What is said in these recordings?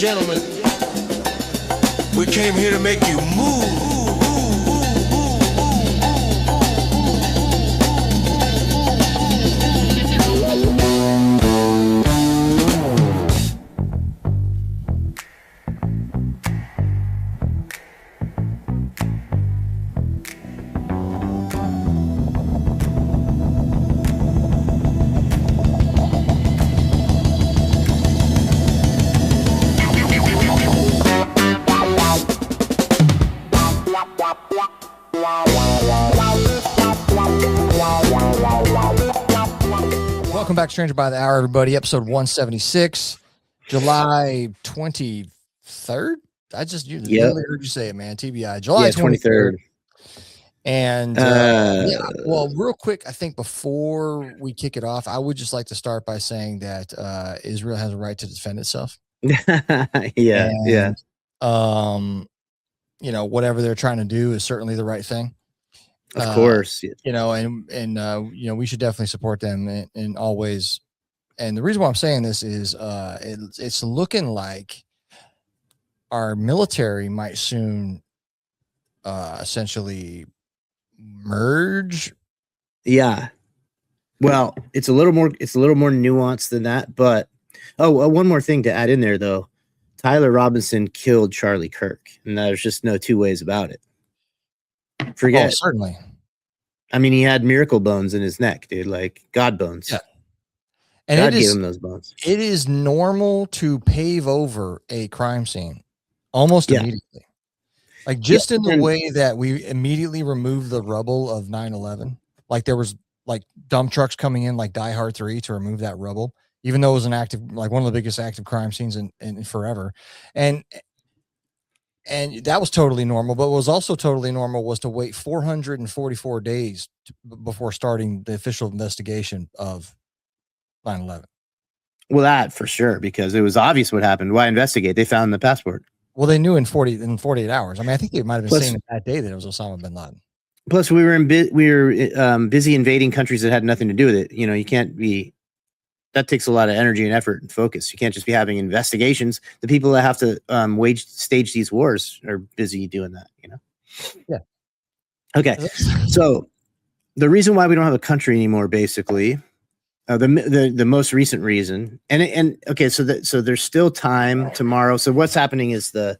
gentlemen, we came here to make you move. Welcome back, Stranger by the Hour, everybody. Episode 176, July 23rd. I just literally heard you say it, man. TBI, July 23rd. And well, real quick, I think before we kick it off, I would just like to start by saying that Israel has a right to defend itself. Yeah. You know, whatever they're trying to do is certainly the right thing. Of course, you know, and you know, we should definitely support them in all ways. And the reason why I'm saying this is it's looking like our military might soon essentially merge. Yeah. Well, it's a little more nuanced than that, but one more thing to add in there though. Tyler Robinson killed Charlie Kirk, and there's just no two ways about it. Forget. Oh, certainly. I mean, he had miracle bones in his neck, dude, like God bones. Yeah. And God gave him those bones. It is normal to pave over a crime scene almost immediately. Like just in the way that we immediately removed the rubble of 9/11. Like there was like dump trucks coming in like Die Hard 3 to remove that rubble, even though it was an active, like one of the biggest active crime scenes in forever. And that was totally normal, but what was also totally normal was to wait 444 days before starting the official investigation of 9/11. Well, that for sure, because it was obvious what happened. Why investigate? They found the passport. Well, they knew in 48 hours. I mean, I think they might have been saying that day that it was Osama bin Laden. Plus, we were busy invading countries that had nothing to do with it. You know, you can't be. That takes a lot of energy and effort and focus. You can't just be having investigations. The people that have to stage these wars are busy doing that, you know? Yeah. Okay. So the reason why we don't have a country anymore, basically, the most recent reason, okay, so there's still time tomorrow. So what's happening is the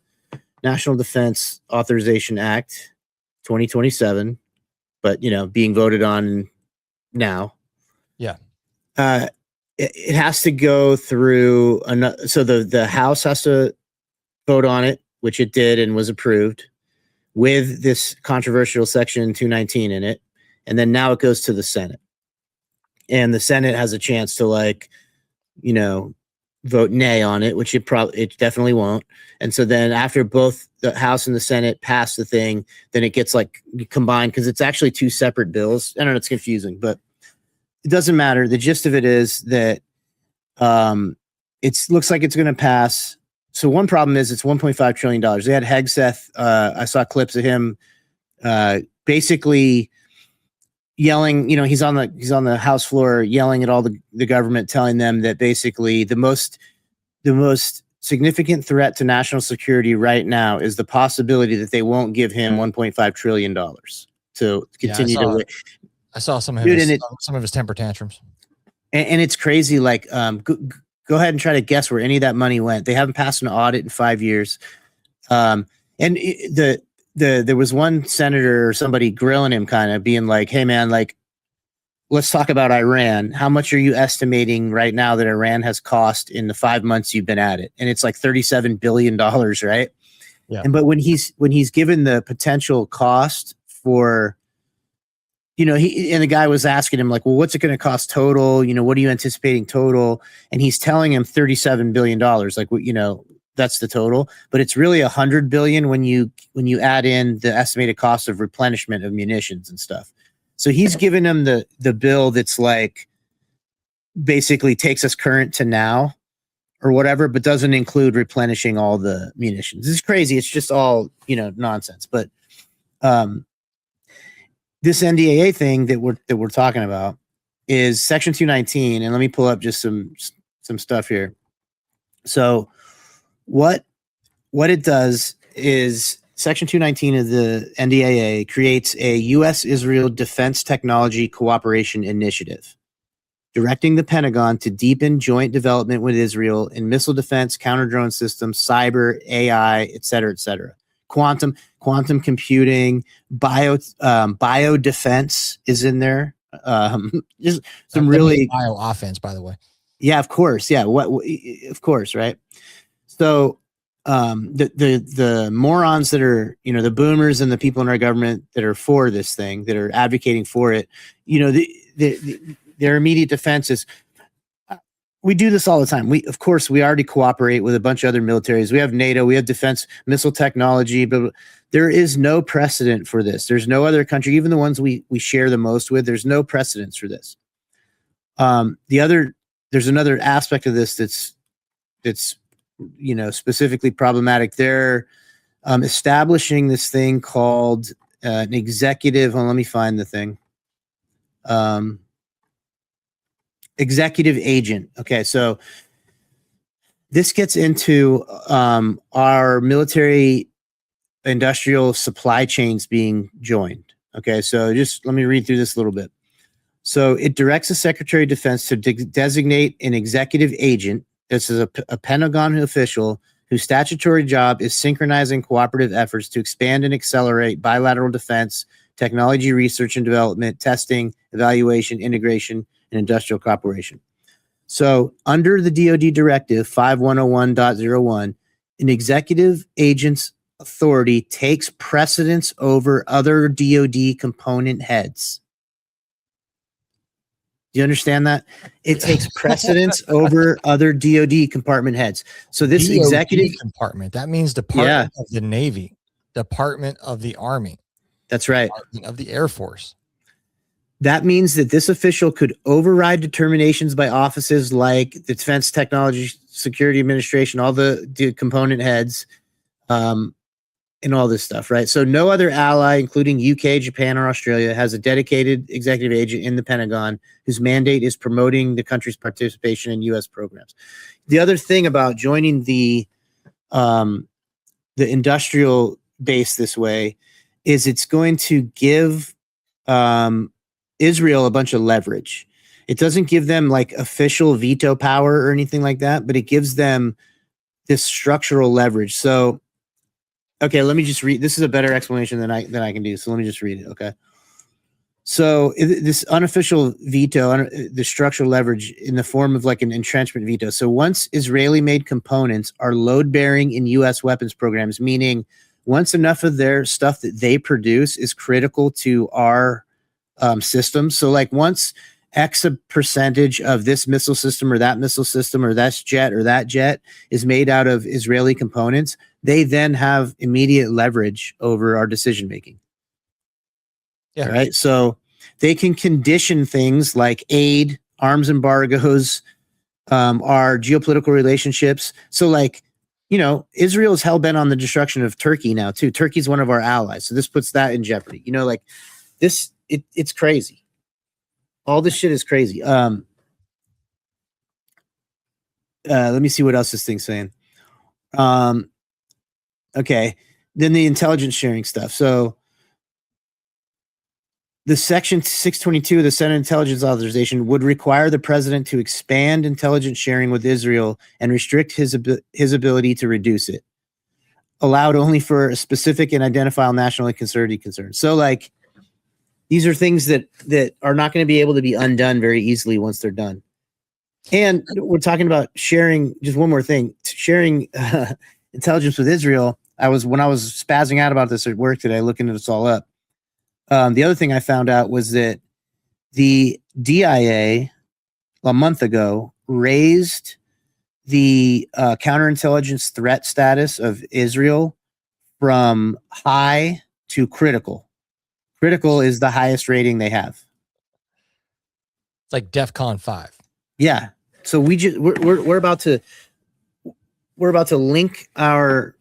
National Defense Authorization Act 2027, but, you know, being voted on now. Yeah. It has to go through so the House has to vote on it, which it did and was approved with this controversial section 219 in it. And then now it goes to the Senate, and the Senate has a chance to, like, you know, vote nay on it, which it definitely won't. And so then after both the House and the Senate pass the thing, then it gets like combined, because it's actually two separate bills. I don't know, it's confusing, but it doesn't matter. The gist of it is that it looks like it's going to pass. So one problem is it's $1.5 trillion. They had Hegseth. I saw clips of him basically yelling. You know, he's on the House floor yelling at all the government, telling them that basically the most significant threat to national security right now is the possibility that they won't give him $1.5 trillion to continue to. I saw some of his temper tantrums, and it's crazy. Like, go ahead and try to guess where any of that money went. They haven't passed an audit in 5 years, and there was one senator or somebody grilling him, kind of being like, "Hey, man, like, let's talk about Iran. How much are you estimating right now that Iran has cost in the 5 months you've been at it?" And it's like $37 billion, right? Yeah. But when he's given the potential cost for, you know, the guy was asking him, like, well, what's it going to cost total? You know, what are you anticipating total? And he's telling him $37 billion. Like, you know, that's the total, but it's really $100 billion when you add in the estimated cost of replenishment of munitions and stuff. So he's giving him the bill that's like basically takes us current to now or whatever, but doesn't include replenishing all the munitions. It's crazy. It's just all, you know, nonsense. But this NDAA thing that we're talking about is Section 219, and let me pull up just some stuff here. So what it does is Section 219 of the NDAA creates a U.S.-Israel Defense Technology Cooperation Initiative, directing the Pentagon to deepen joint development with Israel in missile defense, counter-drone systems, cyber, AI, et cetera, quantum computing, bio defense is in there. Just some really bio offense, by the way. Yeah, of course. Yeah, of course, right? So the morons that are, the boomers and the people in our government that are for this thing, that are advocating for it, their immediate defense is, we do this all the time. We already cooperate with a bunch of other militaries. We have NATO, we have defense missile technology, but there is no precedent for this. There's no other country, even the ones we share the most with, there's no precedence for this. There's another aspect of this that's specifically problematic. They're establishing this thing called an executive. Let me find the thing. Executive agent. Okay, so this gets into our military industrial supply chains being joined. Okay, so just let me read through this a little bit. So it directs the Secretary of Defense to designate an executive agent. This is a Pentagon official whose statutory job is synchronizing cooperative efforts to expand and accelerate bilateral defense, technology research and development, testing, evaluation, integration, and industrial cooperation. So under the DoD Directive 5101.01, an executive agent's authority takes precedence over other DoD component heads. Do you understand that? It takes precedence over other DoD compartment heads. So this DoD executive compartment, that means Department of the Navy, Department of the Army. That's right. Department of the Air Force. That means that this official could override determinations by offices like the Defense Technology Security Administration, all the component heads, and all this stuff, right? So no other ally, including UK, Japan, or Australia, has a dedicated executive agent in the Pentagon whose mandate is promoting the country's participation in U.S. programs. The other thing about joining the industrial base this way is it's going to give Israel a bunch of leverage. It doesn't give them like official veto power or anything like that, but it gives them this structural leverage. So, okay, let me just read. This is a better explanation than I can do. So let me just read it. Okay. So this unofficial veto, the structural leverage in the form of like an entrenchment veto. So once Israeli-made components are load-bearing in U.S. weapons programs, meaning once enough of their stuff that they produce is critical to our systems. So like once X a percentage of this missile system or that missile system or that jet is made out of Israeli components, they then have immediate leverage over our decision making. Yeah. Right. So they can condition things like aid, arms embargoes, our geopolitical relationships. So like, Israel is hell bent on the destruction of Turkey now too. Turkey's one of our allies. So this puts that in jeopardy. Like this, it's crazy. All this shit is crazy. Let me see what else this thing's saying. Okay. Then the intelligence sharing stuff. So the Section 622 of the Senate Intelligence Authorization would require the president to expand intelligence sharing with Israel and restrict his ability to reduce it, allowed only for a specific and identifiable national security concern. So like, these are things that are not going to be able to be undone very easily once they're done. And we're talking about sharing, just one more thing, sharing intelligence with Israel. When I was spazzing out about this at work today, looking this all up, the other thing I found out was that the DIA a month ago raised the counterintelligence threat status of Israel from high to critical. Critical is the highest rating they have. It's like DEFCON 5. Yeah. So we're about to link our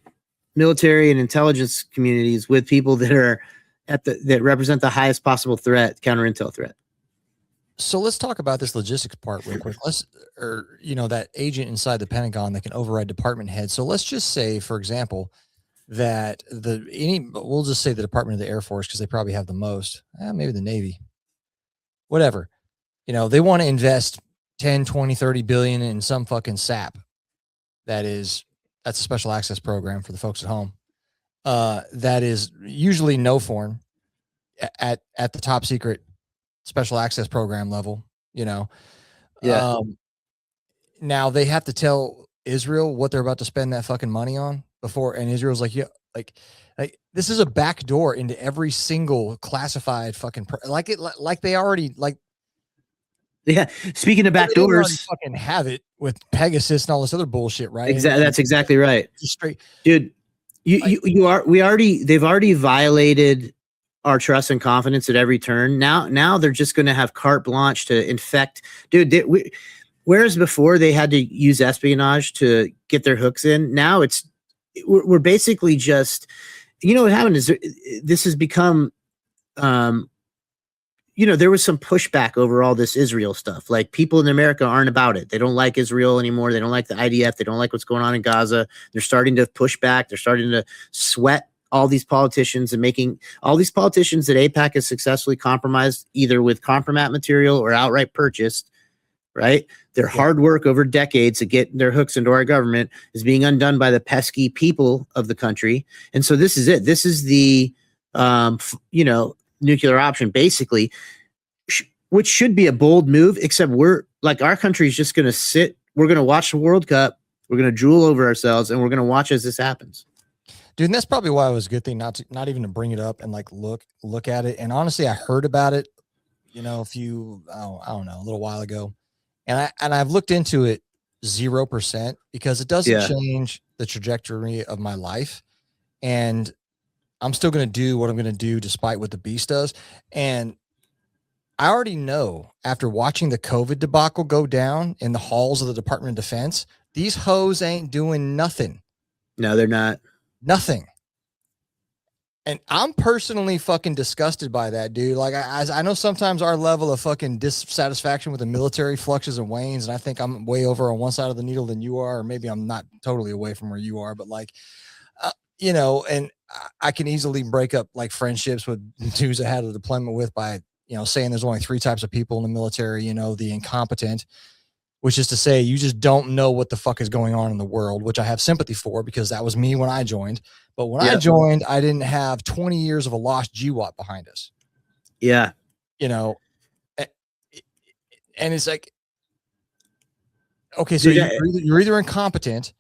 military and intelligence communities with people that are that represent the highest possible threat, counter intel threat. So let's talk about this logistics part real quick. That agent inside the Pentagon that can override department heads. So let's just say, for example, that we'll just say the Department of the Air Force, because they probably have the most, maybe the Navy, whatever, they want to invest 10, 20, 30 billion in some fucking SAP. That's a special access program for the folks at home. That is usually no foreign at the top secret special access program level, Yeah. Now they have to tell Israel what they're about to spend that fucking money on before. And Israel's like, yeah, like this is a back door into every single classified fucking, they already like. Yeah. Speaking of back doors, fucking have it with Pegasus and all this other bullshit, right? Exactly. That's exactly right. Straight, dude. They've already violated our trust and confidence at every turn. Now they're just going to have carte blanche to infect, dude. Whereas before they had to use espionage to get their hooks in, now we're basically just, what happened is this has become, there was some pushback over all this Israel stuff. Like, people in America aren't about it. They don't like Israel anymore. They don't like the IDF. They don't like what's going on in Gaza. They're starting to push back. They're starting to sweat all these politicians and making all these politicians that AIPAC has successfully compromised, either with compromat material or outright purchased, right? Their hard work over decades to get their hooks into our government is being undone by the pesky people of the country. And so this is it. This is the, nuclear option, basically, which should be a bold move, except our country is just going to sit. We're going to watch the World Cup. We're going to drool over ourselves, and we're going to watch as this happens. Dude, and that's probably why it was a good thing not even to bring it up and look at it. And honestly, I heard about it, I don't know, a little while ago. And I've looked into it 0% because it doesn't change the trajectory of my life. And I'm still going to do what I'm going to do despite what the beast does. And I already know, after watching the COVID debacle go down in the halls of the Department of Defense, these hoes ain't doing nothing. No, they're not. Nothing. And I'm personally fucking disgusted by that, dude. Like, I know sometimes our level of fucking dissatisfaction with the military fluxes and wanes, and I think I'm way over on one side of the needle than you are, or maybe I'm not totally away from where you are, but like, and I can easily break up like friendships with dudes I had a deployment with by, saying there's only 3 types of people in the military, the incompetent, which is to say you just don't know what the fuck is going on in the world, which I have sympathy for because that was me when I joined. But when I joined, I didn't have 20 years of a lost GWAT behind us. Yeah. And it's like, okay, so you're either incompetent,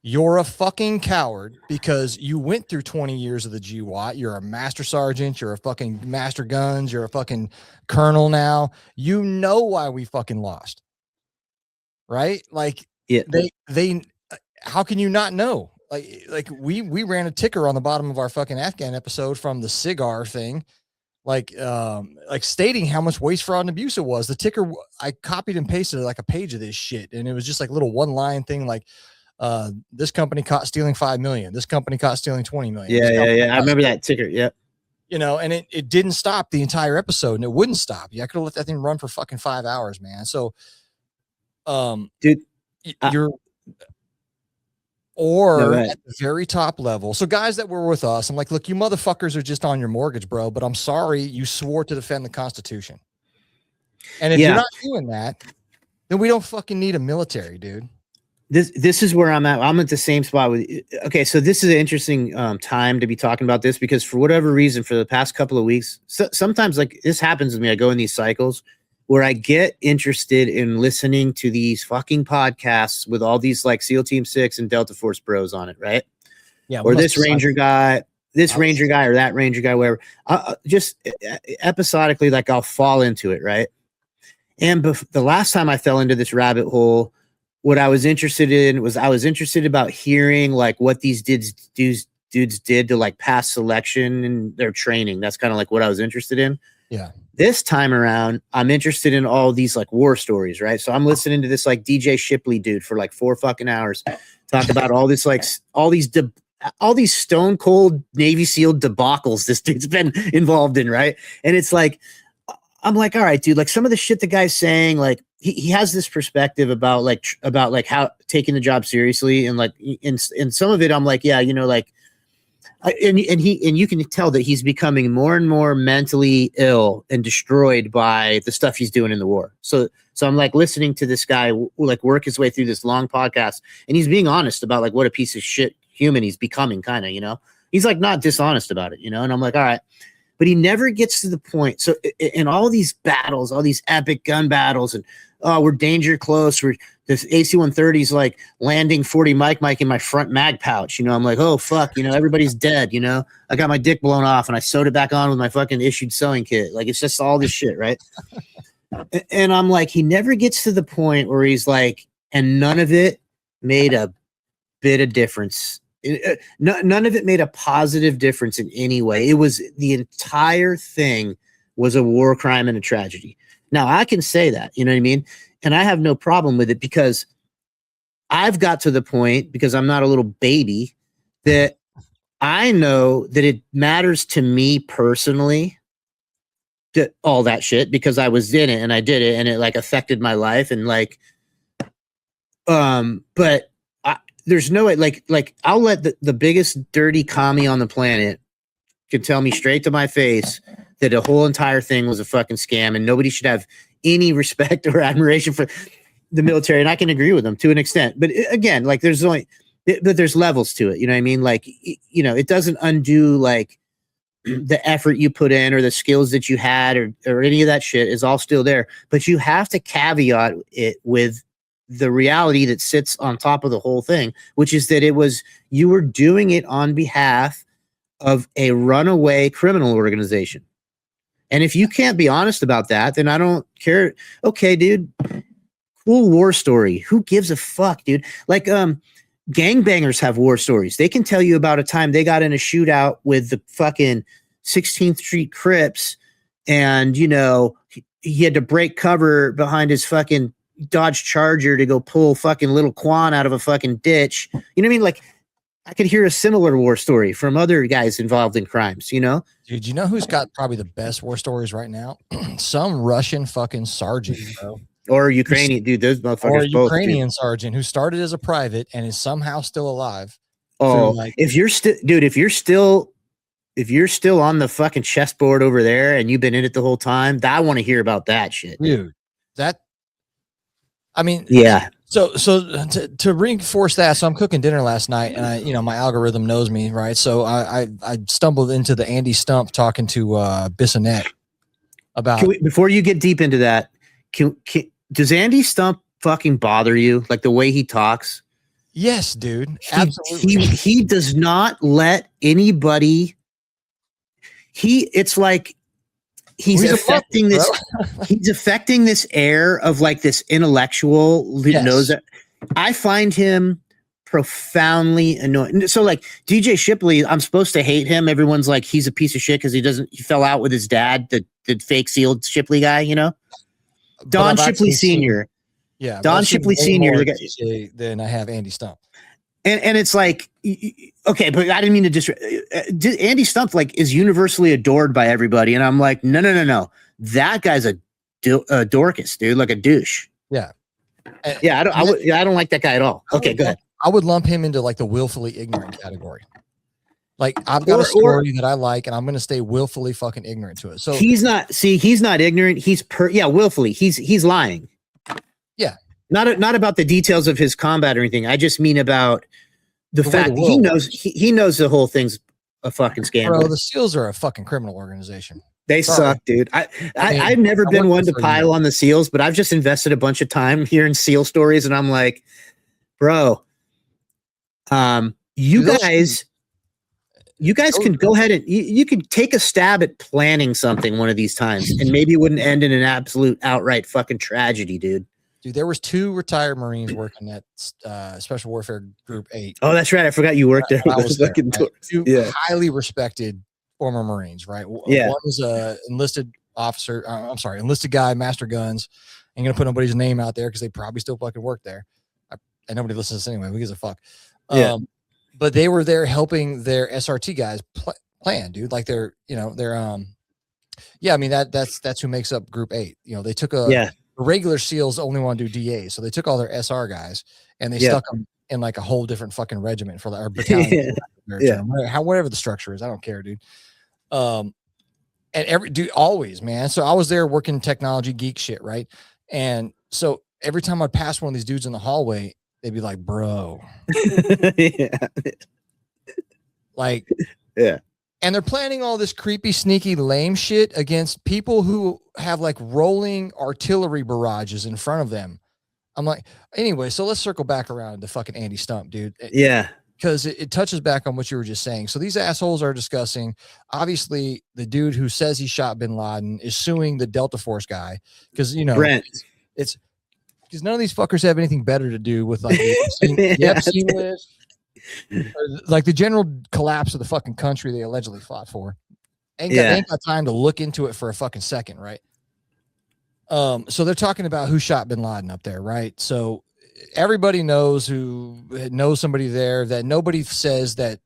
you're a fucking coward because you went through 20 years of the GWAT. You're a master sergeant. You're a fucking master guns. You're a fucking colonel now. You know why we fucking lost. Right? Like, they how can you not know? Like we ran a ticker on the bottom of our fucking Afghan episode from the cigar thing, like stating how much waste, fraud, and abuse it was. The ticker, I copied and pasted like a page of this shit, and it was just like a little one line thing, like this company caught stealing 5 million. This company caught stealing 20 million. Yeah. I remember that ticker. Yep. And it didn't stop the entire episode, and it wouldn't stop. I could have let that thing run for fucking 5 hours, man. So, dude, at the very top level. So guys that were with us, I'm like, look, you motherfuckers are just on your mortgage, bro, but I'm sorry you swore to defend the Constitution. And if you're not doing that, then we don't fucking need a military, dude. This is where I'm at. I'm at the same spot with. Okay, so this is an interesting time to be talking about this because for whatever reason, for the past couple of weeks, sometimes like this happens with me. I go in these cycles where I get interested in listening to these fucking podcasts with all these like SEAL Team 6 and Delta Force bros on it, right? Yeah. Or this Ranger guy, or that Ranger guy, whatever. Just episodically, like I'll fall into it, right? And the last time I fell into this rabbit hole, what I was interested in was about hearing like what these dudes did to like pass selection and their training. That's kind of like what I was interested in. Yeah. This time around, I'm interested in all these like war stories, right? So I'm listening to this like DJ Shipley dude for like 4 fucking hours, talk about all this like all these stone cold Navy SEAL debacles this dude's been involved in, right? And it's like I'm like, all right, dude, like some of the shit the guy's saying, like he has this perspective about like how taking the job seriously. And like, in some of it, I'm like, yeah, you know, like, and you can tell that he's becoming more and more mentally ill and destroyed by the stuff he's doing in the war. So I'm like listening to this guy like work his way through this long podcast, and he's being honest about like what a piece of shit human he's becoming, kind of, you know, he's like not dishonest about it, you know, and I'm like, all right, but he never gets to the point. So in all these battles, all these epic gun battles, and we're danger close, this AC-130 is like landing 40 mic in my front mag pouch. You know, I'm like, oh, fuck, you know, everybody's dead. You know, I got my dick blown off and I sewed it back on with my fucking issued sewing kit. Like, it's just all this shit, right? And I'm like, he never gets to the point where he's like, and none of it made a bit of difference. None of it made a positive difference in any way. It was the entire thing was a war crime and a tragedy. Now, I can say that, you know what I mean? And I have no problem with it because I've got to the point, because I'm not a little baby, that I know that it matters to me personally, to all that shit, because I was in it and I did it and it like affected my life. And like, but there's no way, like I'll let the biggest dirty commie on the planet can tell me straight to my face that the whole entire thing was a fucking scam and nobody should have any respect or admiration for the military. And I can agree with them to an extent, but again, like but there's levels to it. You know what I mean? Like, you know, it doesn't undo like the effort you put in or the skills that you had or any of that shit is all still there, but you have to caveat it with the reality that sits on top of the whole thing, which is that you were doing it on behalf of a runaway criminal organization. And if you can't be honest about that, then I don't care. Okay, dude, cool war story. Who gives a fuck, dude? Like, gangbangers have war stories. They can tell you about a time they got in a shootout with the fucking 16th Street Crips, and, you know, he had to break cover behind his fucking Dodge Charger to go pull fucking little Quan out of a fucking ditch. You know what I mean? Like, I could hear a similar war story from other guys involved in crimes, you know? Dude, you know who's got probably the best war stories right now? Some Russian fucking sergeant, bro. Or Ukrainian, dude, those motherfuckers. Or a Ukrainian sergeant who started as a private and is somehow still alive. Oh, like, if you're still on the fucking chessboard over there and you've been in it the whole time, I want to hear about that shit. Dude, I mean, yeah. So to reinforce that, so I'm cooking dinner last night, and my algorithm knows me, right? So I stumbled into the Andy Stump talking to Bissonnette about. Before you get deep into that, does Andy Stump fucking bother you, like the way he talks? Yes, dude. Absolutely. He does not let anybody. It's like. He's affecting this. He's affecting this air of like this intellectual who knows that. I find him profoundly annoying. So like DJ Shipley, I'm supposed to hate him. Everyone's like, he's a piece of shit because he fell out with his dad, the fake sealed Shipley guy, you know? Don Shipley Sr. Yeah. Don Shipley Sr. Then I have Andy Stump. And it's like, okay, but I didn't mean to Andy Stump like is universally adored by everybody. And I'm like, no. That guy's a Dorcas, dude, like a douche. Yeah. Yeah. I don't like that guy at all. Okay, go ahead. I would lump him into like the willfully ignorant category. Like I've got a story that I like and I'm going to stay willfully fucking ignorant to it. So he's not ignorant. He's willfully. He's lying. Yeah. Not about the details of his combat or anything. I just mean about the fact that he knows the whole thing's a fucking scam. Bro, the SEALs are a fucking criminal organization. They suck, dude. I've never been one to pile on the SEALs, but I've just invested a bunch of time here in SEAL stories, and I'm like, bro, you guys can go ahead and you could take a stab at planning something one of these times, and maybe it wouldn't end in an absolute outright fucking tragedy, dude. Dude, there was 2 retired Marines working at Special Warfare Group 8. Oh, that's right. I forgot you worked there. I was there, right? 2 highly respected former Marines, right? Yeah. One was a enlisted officer. Enlisted guy, master guns. Ain't gonna put nobody's name out there because they probably still fucking work there. And nobody listens to us anyway. Who gives a fuck? But they were there helping their SRT guys plan, dude. Like their Yeah, I mean that's who makes up Group 8. You know, they took the regular SEALs only want to do DA, so they took all their SR guys and they stuck them in like a whole different fucking regiment for our battalion. Whatever the structure is, I don't care, dude. And every dude always, man. So I was there working technology geek shit, right? And so every time I'd pass one of these dudes in the hallway, they'd be like, "Bro," like, yeah. And they're planning all this creepy, sneaky, lame shit against people who have like rolling artillery barrages in front of them. I'm like, anyway, so let's circle back around to fucking Andy Stump, dude. Yeah. Because it touches back on what you were just saying. So these assholes are discussing, obviously, the dude who says he shot bin Laden is suing the Delta Force guy. Because, you know, Brent. It's because none of these fuckers have anything better to do with like the Epstein list. Like the general collapse of the fucking country they allegedly fought for. They ain't got time to look into it for a fucking second, right? So they're talking about who shot bin Laden up there, right? So everybody knows who knows somebody there. That nobody says that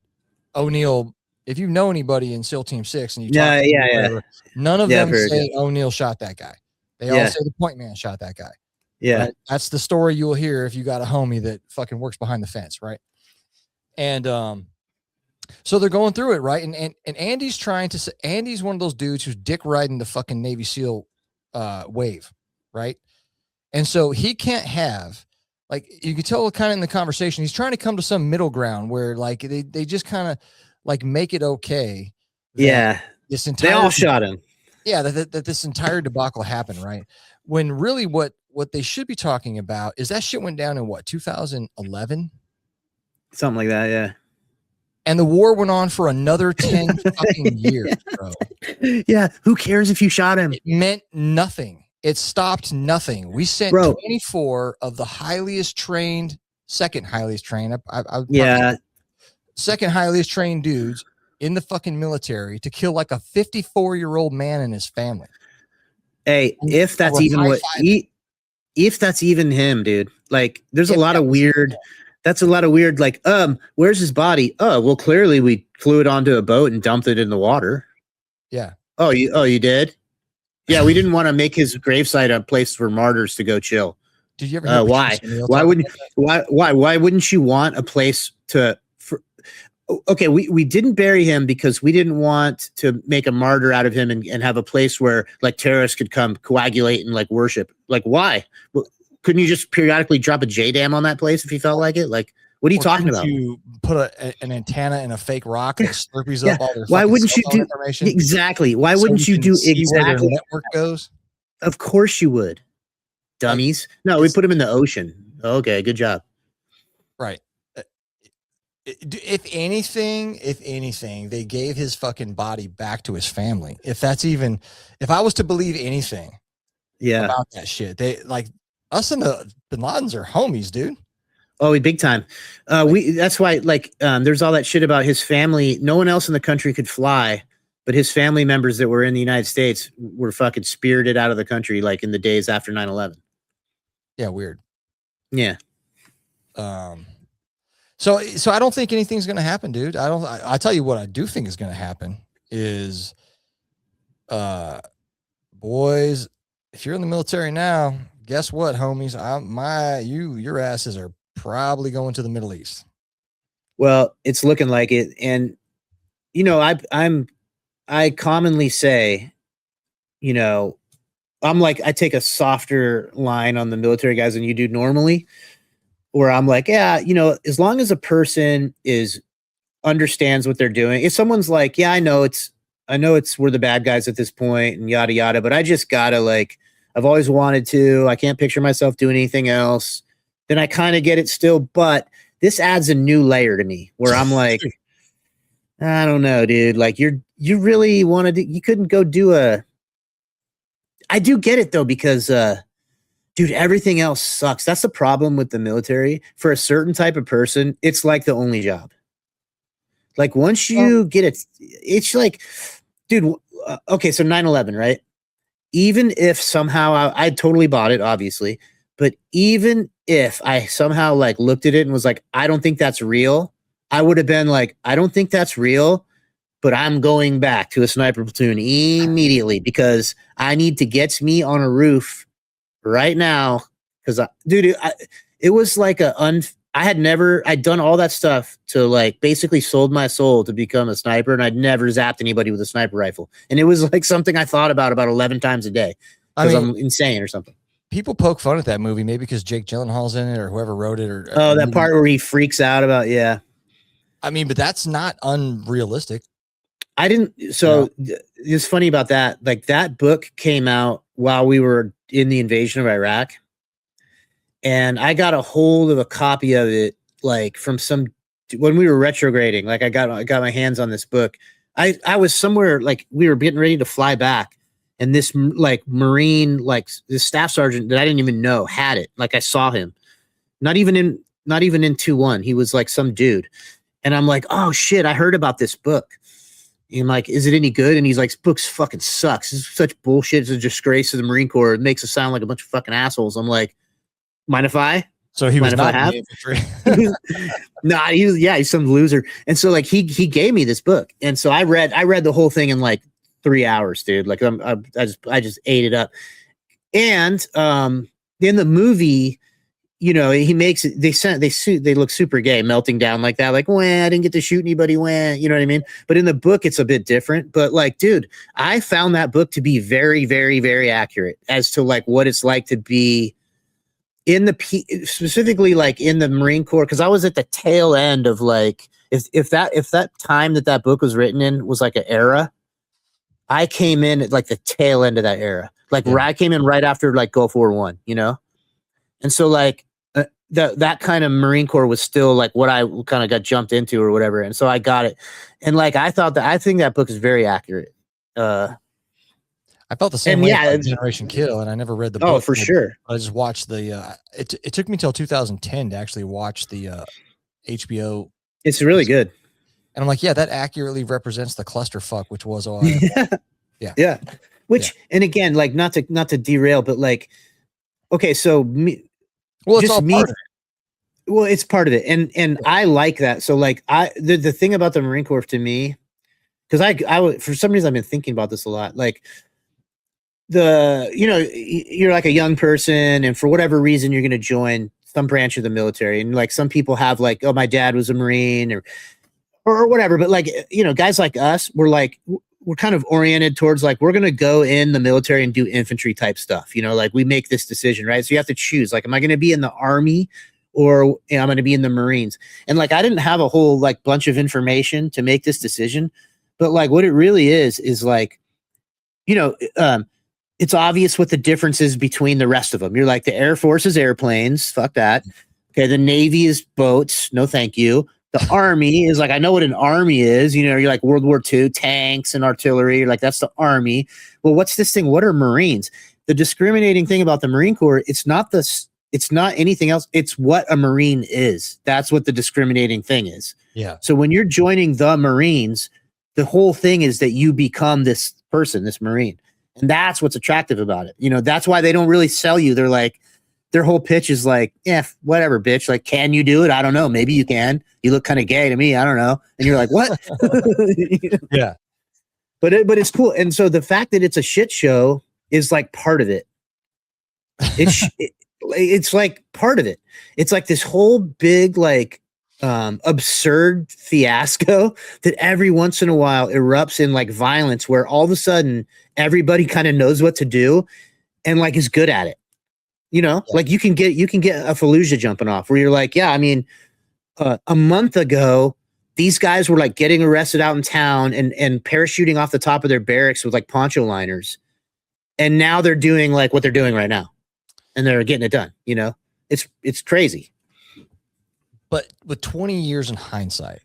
O'Neill. If you know anybody in SEAL Team 6 and you talk to whatever, none of them say O'Neill shot that guy. They all say the point man shot that guy. Yeah, right? That's the story you'll hear if you got a homie that fucking works behind the fence, right? And so they're going through it, right? And Andy's trying to say, Andy's one of those dudes who's dick riding the fucking Navy SEAL wave, right? And so he can't have, like, you can tell kind of in the conversation, he's trying to come to some middle ground where like they just kind of like make it okay. This entire, they all shot him. Yeah, that this entire debacle happened, right? When really what they should be talking about is that shit went down in what, 2011? Something like that, yeah. And the war went on for another 10 fucking years, bro. Yeah, who cares if you shot him? It meant nothing. It stopped nothing. We sent 24 of the second highest trained dudes in the fucking military to kill like a 54-year-old man and his family. Hey, if that's even him, dude. Like, there's a lot of weird. That's a lot of weird. Like, where's his body? Oh, well, clearly we flew it onto a boat and dumped it in the water. Yeah. Oh, you did? Yeah, we didn't want to make his gravesite a place for martyrs to go chill. Did you ever? Why? Why wouldn't you want a place to? Okay, we didn't bury him because we didn't want to make a martyr out of him and have a place where like terrorists could come coagulate and like worship. Like, why? Well, couldn't you just periodically drop a JDAM on that place if you felt like it? Like, what are you talking about? You put an antenna in a fake rock that slurpees up all their. Why wouldn't you do exactly? Why wouldn't you do exactly where their network goes? Of course you would, dummies. No, we put him in the ocean. Okay, good job. Right. If anything, they gave his fucking body back to his family. If I was to believe anything, about that shit, they like us and the bin Ladens are homies, dude. Oh, big time. That's why, like, there's all that shit about his family. No one else in the country could fly, but his family members that were in the United States were fucking spirited out of the country, like in the days after 9/11. Yeah, weird. Yeah. So I don't think anything's going to happen, dude. I tell you what I do think is going to happen is, boys, if you're in the military now, guess what, homies? Your asses are probably going to the Middle East. Well, it's looking like it. And, you know, I commonly say, you know, I take a softer line on the military guys than you do normally, where I'm like, yeah, you know, as long as a person understands what they're doing. If someone's like, yeah, I know we're the bad guys at this point and yada, yada, but I just gotta, like, I've always wanted to, I can't picture myself doing anything else. Then I kind of get it still, but this adds a new layer to me where I'm like, I don't know, dude. Like, you really wanted to, you couldn't go do I do get it though, because, dude, everything else sucks. That's the problem with the military. For a certain type of person, it's like the only job. Like, once you get it, it's like, dude, okay, so 9/11, right? Even if somehow I totally bought it, obviously, but even if I somehow like looked at it and was like, I don't think that's real, I would have been like, I don't think that's real. but I'm going back to a sniper platoon immediately because I need to get me on a roof right now. Because, it was like I'd done all that stuff to like basically sold my soul to become a sniper, and I'd never zapped anybody with a sniper rifle. And it was like something I thought about 11 times a day because I'm insane or something. People poke fun at that movie, maybe because Jake Gyllenhaal's in it or whoever wrote it. Or that part where he freaks out about, yeah. I mean, but that's not unrealistic. I didn't. So it's funny about that. Like that book came out while we were in the invasion of Iraq. And I got a hold of a copy of it, like from when we were retrograding, like I got my hands on this book. I was somewhere, like we were getting ready to fly back. And this like Marine, like this staff sergeant that I didn't even know had it. Like I saw him, not even in 2-1. He was like some dude. And I'm like, oh shit, I heard about this book. And I'm like, is it any good? And he's like, this book fucking sucks. It's such bullshit. It's a disgrace to the Marine Corps. It makes us sound like a bunch of fucking assholes. I'm like, mind if I? So he was not in the infantry. Nah, he's some loser. And so like he gave me this book. And so I read the whole thing in like 3 hours, dude. Like I just ate it up. And in the movie, you know, he makes it, they look super gay, melting down like that, like, I didn't get to shoot anybody, you know what I mean? But in the book, it's a bit different. But like, dude, I found that book to be very, very, very accurate as to like what it's like to be in specifically like in the Marine Corps. Cause I was at the tail end of like, if that time that book was written in was like an era, I came in at like the tail end of that era. Like I came in right after like Gulf War I, you know? And so like, that kind of Marine Corps was still like what I kind of got jumped into or whatever. And so I got it. And like, I think that book is very accurate. I felt the same way about Generation Kill, and I never read the book. Oh, for sure. I just watched it took me till 2010 to actually watch the HBO. It's really good. And I'm like, yeah, that accurately represents the clusterfuck, which was all. Yeah. Which, and again, like not to derail, but like, okay, so it's all part of it. Well, it's part of it. And I like that. So like the thing about the Marine Corps to me, because I for some reason I've been thinking about this a lot. Like you're like a young person, and for whatever reason you're going to join some branch of the military, and like some people have like, oh, my dad was a Marine or whatever. But like, you know, guys like us, we're kind of oriented towards like, we're going to go in the military and do infantry type stuff. You know, like we make this decision, right? So you have to choose, like, am I going to be in the Army or I'm going to be in the Marines? And like, I didn't have a whole like bunch of information to make this decision, but like what it really is like, you know, it's obvious what the difference is between the rest of them. You're like, the Air Force is airplanes. Fuck that. Okay. The Navy is boats. No, thank you. The Army is like, I know what an army is. You know, you're like World War II, tanks and artillery. You're like, that's the Army. Well, what's this thing? What are Marines? The discriminating thing about the Marine Corps, it's not anything else. It's what a Marine is. That's what the discriminating thing is. Yeah. So when you're joining the Marines, the whole thing is that you become this person, this Marine. And that's what's attractive about it. You know, that's why they don't really sell you. They're like, their whole pitch is like, whatever, bitch. Like, can you do it? I don't know. Maybe you can. You look kind of gay to me. I don't know. And you're like, what? Yeah. But it's cool. And so the fact that it's a shit show is like part of it. It's like part of it. It's like this whole big, like, absurd fiasco that every once in a while erupts in like violence, where all of a sudden everybody kind of knows what to do and like is good at it. You know, like you can get a Fallujah jumping off where you're like, yeah, I mean, a month ago, these guys were like getting arrested out in town and parachuting off the top of their barracks with like poncho liners. And now they're doing like what they're doing right now. And they're getting it done. You know, it's crazy. But with 20 years in hindsight.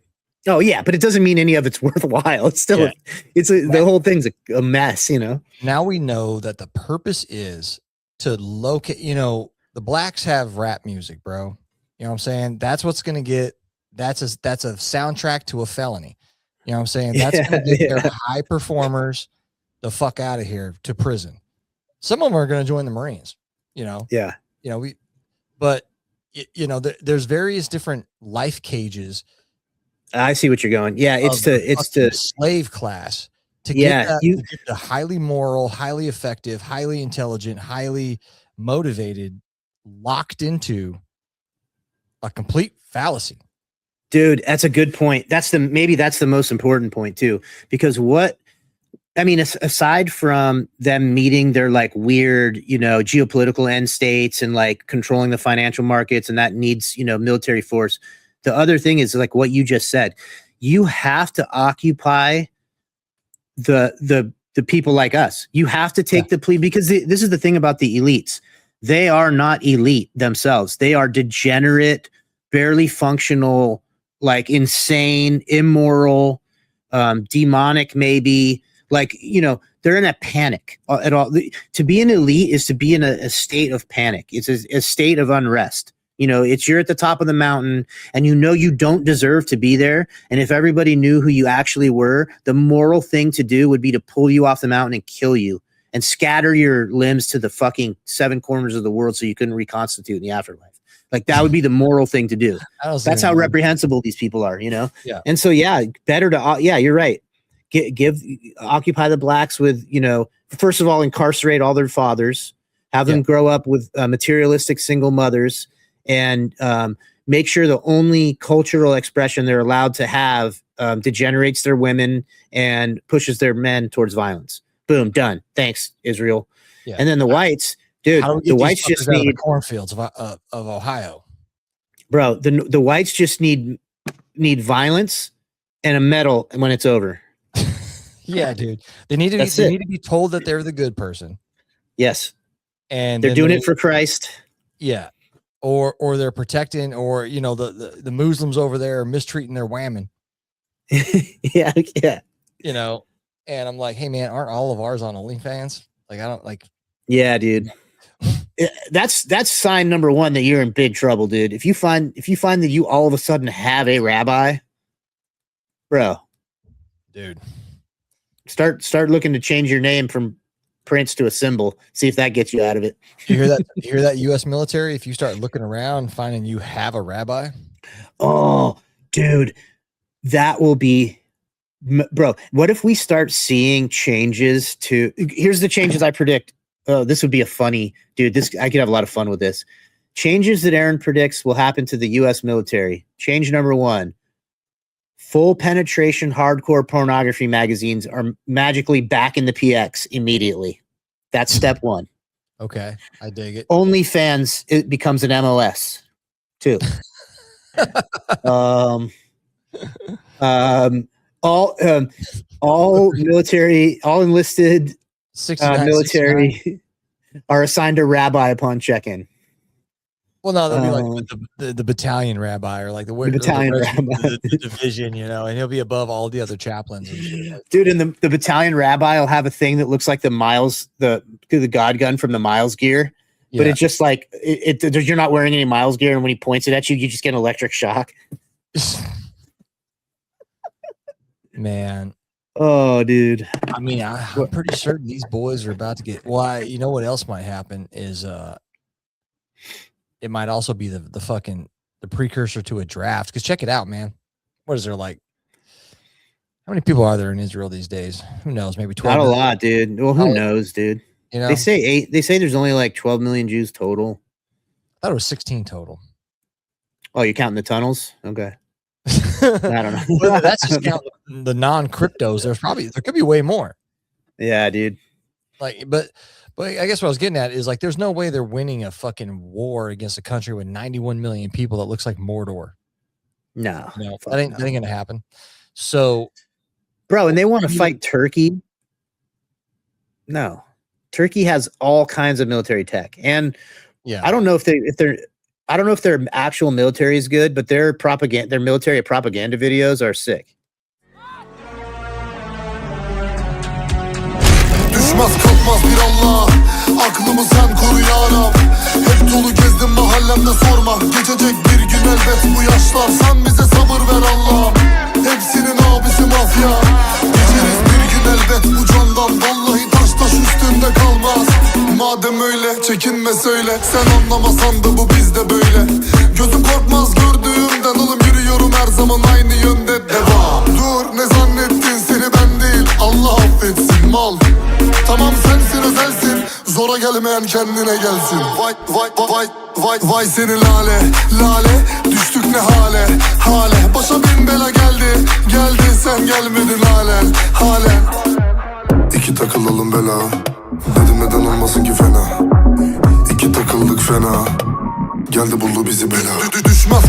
Oh yeah. But it doesn't mean any of it's worthwhile. It's still, the whole thing's a mess, you know? Now we know that the purpose is to locate, you know, the blacks have rap music, bro. You know what I'm saying? That's what's going to get, that's a soundtrack to a felony. You know what I'm saying? That's going to get their high performers the fuck out of here to prison. Some of them are going to join the Marines, you know? Yeah. You know, there's various different life cages I see what you're going. Yeah, it's to slave class to get the highly moral, highly effective, highly intelligent, highly motivated, locked into a complete fallacy. Dude, that's a good point. Maybe that's the most important point too, because aside from them meeting their like weird, geopolitical end states and like controlling the financial markets, and that needs, military force. The other thing is like what you just said. You have to occupy the people like us. You have to take the plea, because this is the thing about the elites. They are not elite themselves. They are degenerate, barely functional, like insane, immoral, demonic, maybe. Like, they're in a panic at all. To be an elite is to be in a state of panic. It's a state of unrest. You're at the top of the mountain and you don't deserve to be there. And if everybody knew who you actually were, the moral thing to do would be to pull you off the mountain and kill you and scatter your limbs to the fucking 7 corners of the world so you couldn't reconstitute in the afterlife. Like, that would be the moral thing to do. That's how reprehensible these people are, Yeah. And so, better to, you're right. Occupy the blacks with, first of all, incarcerate all their fathers, have them grow up with materialistic single mothers, and make sure the only cultural expression they're allowed to have degenerates their women and pushes their men towards violence. Boom, done. Thanks, Israel. Yeah. And then the whites, dude, the whites just need the cornfields of Ohio. Bro, the whites just need violence and a medal when it's over. Yeah, dude. They need to be told that they're the good person. Yes. And they're doing it for Christ. Yeah. Or they're protecting, or the Muslims over there are mistreating their women. yeah. And I'm like, hey man, aren't all of ours on OnlyFans? Like, I don't like. Yeah, dude. That's sign number one that you're in big trouble, dude. If you find that you all of a sudden have a rabbi, bro, dude, start looking to change your name from Prince to a symbol. See if that gets you out of it. You hear that? You hear that, U.S. military? If you start looking around, finding you have a rabbi. Oh, dude, that will be, bro. What if we start seeing changes to? Here's the changes I predict. Oh, this would be a funny, dude. I could have a lot of fun with this. Changes that Aaron predicts will happen to the U.S. military. Change number 1. Full penetration hardcore pornography magazines are magically back in the PX immediately. That's step 1. Okay, I dig it. OnlyFans, it becomes an MLS too. All military, all enlisted military are assigned a rabbi upon check-in. Well, no, they'll be like the battalion rabbi, or like the battalion rabbi, the division, and he'll be above all the other chaplains. And shit. Dude, and the battalion rabbi will have a thing that looks like the Miles, the God gun from the Miles gear, but it's just like you're not wearing any Miles gear, and when he points it at you, you just get an electric shock. Man. Oh, dude. I mean, I'm pretty certain these boys are about to get. Why? You know what else might happen is it might also be the precursor to a draft. Because check it out, man. What is there like? How many people are there in Israel these days? Who knows? Maybe 12. Not a lot, dude. Well, who knows, dude? They say 8. They say there's only like 12 million Jews total. I thought it was 16 total. Oh, you're counting the tunnels? Okay. I don't know. Well, that's just counting the non-cryptos. There could be way more. Yeah, dude. Like, but I guess what I was getting at is like, there's no way they're winning a fucking war against a country with 91 million people that looks like Mordor. No, that ain't gonna happen. So, bro, and they want to fight Turkey. No, Turkey has all kinds of military tech, and I don't know if their actual military is good, but their military propaganda videos are sick. Düşmez kalkmaz bir Allah, aklımı sen koru ya Rab. Hep dolu gezdim mahallemde sorma, geçecek bir gün elbet bu yaşlar. Sen bize sabır ver Allah'ım, hepsinin abisi mafya. Geçeriz bir gün elbet bu candan, vallahi taş üstünde kalmaz. Madem öyle çekinme söyle, sen anlamasan da bu bizde böyle. Gözüm korkmaz gördüğümden, oğlum yürü Gidiyorum her zaman aynı yönde devam. Dur ne zannettin, seni ben değil Allah affetsin mal. Tamam sensin özelsin, zora gelmeyen kendine gelsin. Vay vay vay vay vay seni lale lale, düştük ne hale hale. Başa bin bela geldi geldi, sen gelmedin halen halen. İki takılalım bela, dedim neden olmasın ki fena. İki takıldık fena, geldi buldu bizi bela. Düşmez